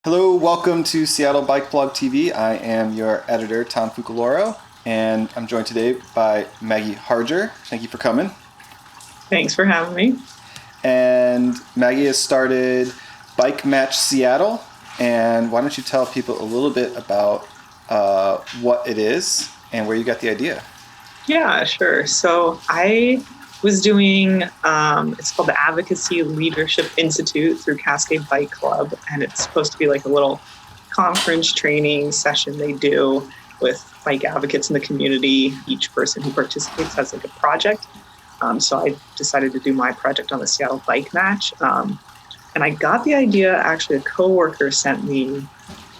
Hello, welcome to Seattle Bike Blog TV. I am your editor, Tom Fucaloro, and I'm joined today by Maggie Harger. Thank you for coming. Thanks for having me. And Maggie has started Bike Match Seattle, and why don't you tell people a little bit about what it is and where you got the idea? Yeah, sure. So I was doing, it's called the Advocacy Leadership Institute through Cascade Bike Club, and it's supposed to be like a little conference training session they do with bike advocates in the community. Each person who participates has like a project. So I decided to do my project on the Seattle Bike Match. And I got the idea, actually a coworker sent me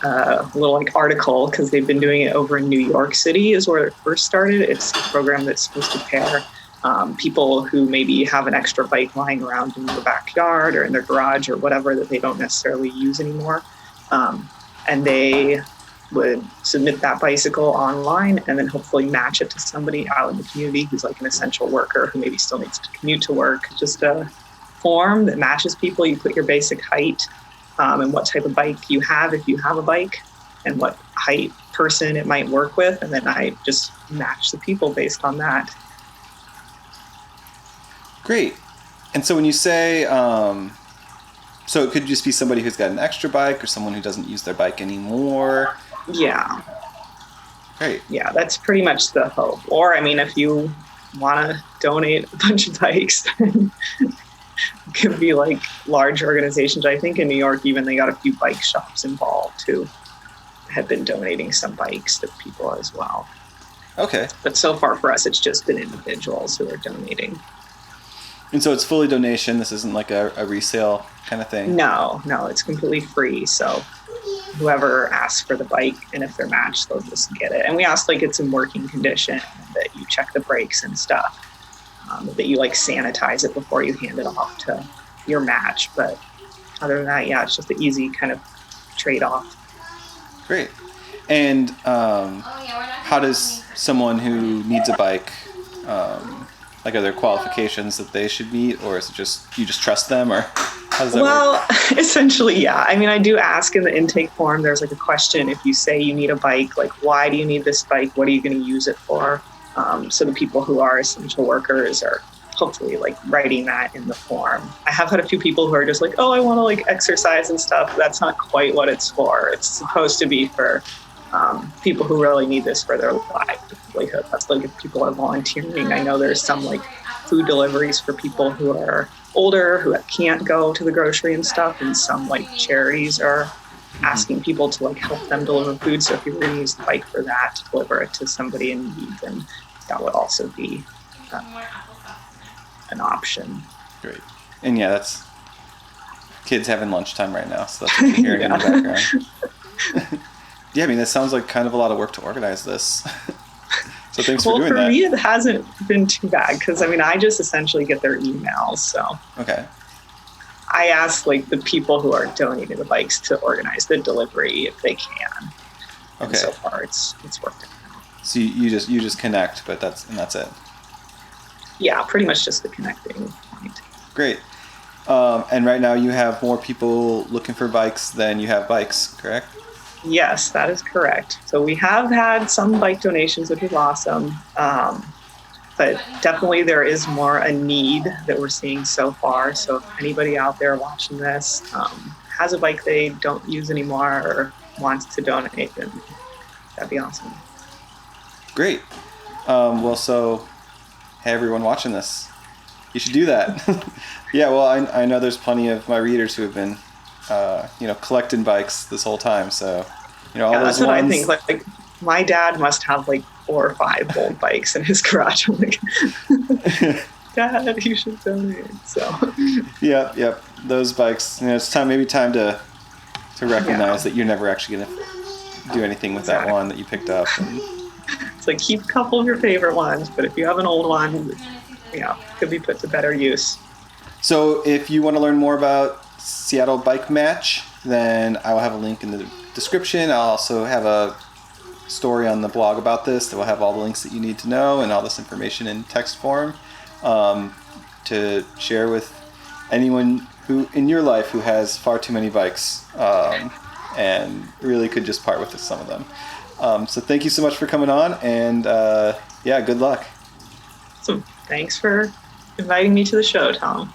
a little like article because they've been doing it over in New York City is where it first started. It's a program that's supposed to pair people who maybe have an extra bike lying around in their backyard or in their garage or whatever that they don't necessarily use anymore. And they would submit that bicycle online and then hopefully match it to somebody out in the community who's like an essential worker who maybe still needs to commute to work. Just a form that matches people. You put your basic height and what type of bike you have if you have a bike and what height person it might work with. And then I just match the people based on that. Great. And so when you say, so it could just be somebody who's got an extra bike or someone who doesn't use their bike anymore. Yeah. Great. Yeah, that's pretty much the hope. Or, I mean, if you want to donate a bunch of bikes, then it could be like large organizations. I think in New York, even they got a few bike shops involved who have been donating some bikes to people as well. Okay. But so far for us, it's just been individuals who are donating. And so it's fully donation. This isn't like a resale kind of thing? No, it's completely free. So whoever asks for the bike, and if they're matched, they'll just get it. And we ask like it's in working condition, that you check the brakes and stuff, that you like sanitize it before you hand it off to your match. But other than that, yeah, it's just an easy kind of trade-off. Great. And how does someone who needs a bike, like are there qualifications that they should meet, or is it just you just trust them, or how does that work? Essentially, yeah. I mean, I do ask in the intake form, there's like a question, if you say you need a bike, like why do you need this bike? What are you going to use it for? So the people who are essential workers are hopefully like writing that in the form. I have had a few people who are just like, oh, I want to like exercise and stuff. That's not quite what it's for. It's supposed to be for people who really need this for their livelihood. That's like if people are volunteering. I know there's some like food deliveries for people who are older, who can't go to the grocery and stuff. And some like charities are asking people to like help them deliver food. So if you were going to use the bike for that, to deliver it to somebody in need, then that would also be an option. Great. And yeah, that's kids having lunchtime right now. So that's what you're hearing in the background. Yeah, I mean, that sounds like kind of a lot of work to organize this. So thanks for doing that. Well, for me, it hasn't been too bad because, I mean, I just essentially get their emails. So okay. I ask, like, the people who are donating the bikes to organize the delivery if they can. Okay. And so far, it's worked out. So you just connect, but that's it. Yeah, pretty much just the connecting point. Great. And right now you have more people looking for bikes than you have bikes, correct? Yes, that is correct. So we have had some bike donations, which is awesome. But definitely there is more a need that we're seeing so far. So if anybody out there watching this has a bike they don't use anymore or wants to donate, then that'd be awesome. Great. Well, so hey, everyone watching this, you should do that. Yeah, well, I know there's plenty of my readers who have been collecting bikes this whole time. So, all those that's what ones. I think. Like my dad must have like 4 or 5 old bikes in his garage. I'm like, Dad, you should donate. So. Yep. Those bikes. It's maybe time to recognize that you're never actually gonna do anything with that one that you picked up. And it's like keep a couple of your favorite ones, but if you have an old one, could be put to better use. So if you want to learn more about Seattle Bike Match, then I will have a link in the description. I'll also have a story on the blog about this that will have all the links that you need to know and all this information in text form to share with anyone who in your life who has far too many bikes and really could just part with some of them. So thank you so much for coming on, and good luck. Awesome. Thanks for inviting me to the show, Tom.